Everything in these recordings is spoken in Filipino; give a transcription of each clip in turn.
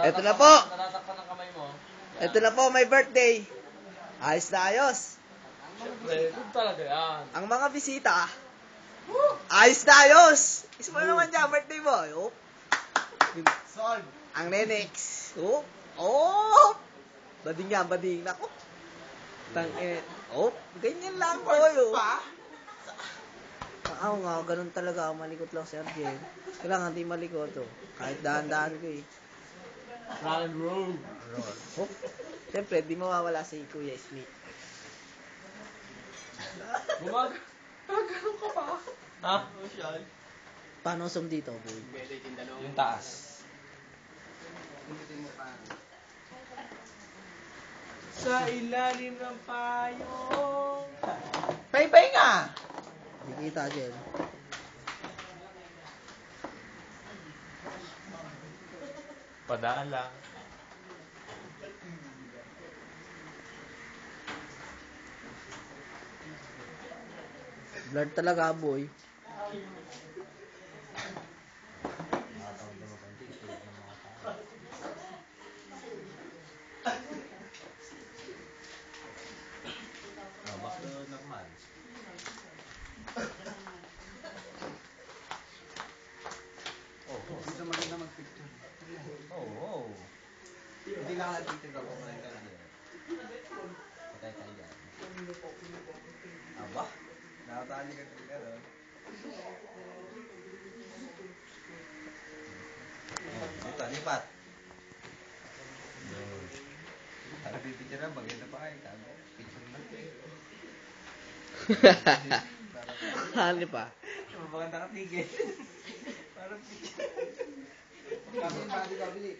Ito na po. Natatakpan ng kamay mo. Ito na po, my birthday. Ayos na ayos. Siyempre, good talaga yan. Ang mga bisita, ayos na ayos. Isa mo naman dyan, birthday mo. Oh. Solve. Ang Nenex. Oh. Oh. Bading yan, bading. Naku. Oh. Ganyan lang po. Oh. Oo nga, ganun talaga. Malikot lang si Arjen. Kailangan di malikot. Oh. Kahit dahan-dahan ko eh. Rock and roll. Oh. Siyempre, di mawawala si Kuya Smith. Ganun ka pa. Ha? Paano sum dito, boy? Yung taas. Sa ilalim ng payong. Pay nga. Hindi kita, Jen. Padaan lang. Blurred talaga, boy. Normal. Dito maganda mag-picture. Oh. Hindi lang nag-picture ako. Patay tayo dyan. Aba? Nakatali ka rin ka doon. Dito, lipat. Para pipicture na, maganda pa kayo. Sabi, picture na. Hani pa. Mabaka nakatigil. Para picture. Kabili.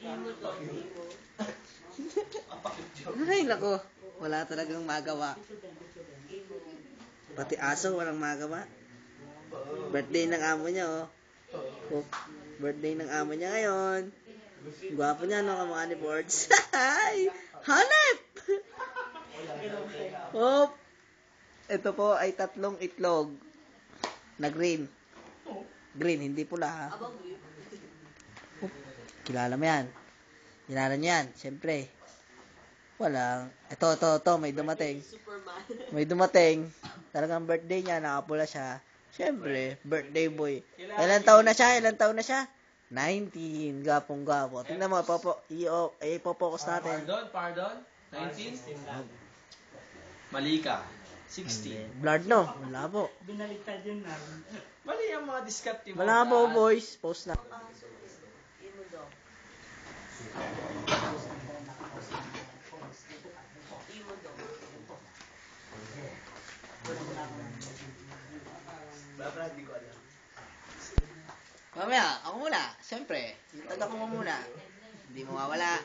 Ay, nako. Wala talagang magawa. Pati aso, walang magawa. Birthday ng amo niya, oh. Oh, birthday ng amo niya ngayon. Gwapo niya, no, kamukha ni Boards. Ay! Hanep! Oh! Ito po ay 3 itlog na green. Green, hindi pula, ha? Oh, kilala mo yan. Kilala niyo yan, siyempre. Walang. Ito, may dumating. May dumating. Talagang birthday niya, nakapula siya. Siyempre, birthday boy. Ilan taon na siya? 19. Gapong-gapo. Tingnan mo, ipopokus natin. Pardon? 19? Mali ka. 16. Blood, no? Malabo. Binaliktad yun na. Mali ang mga diskarte mo. Malabo, boys. Post na. Hindi ko alam. Mamaya, ako muna. Siyempre, itag ako muna. Hindi mawawala.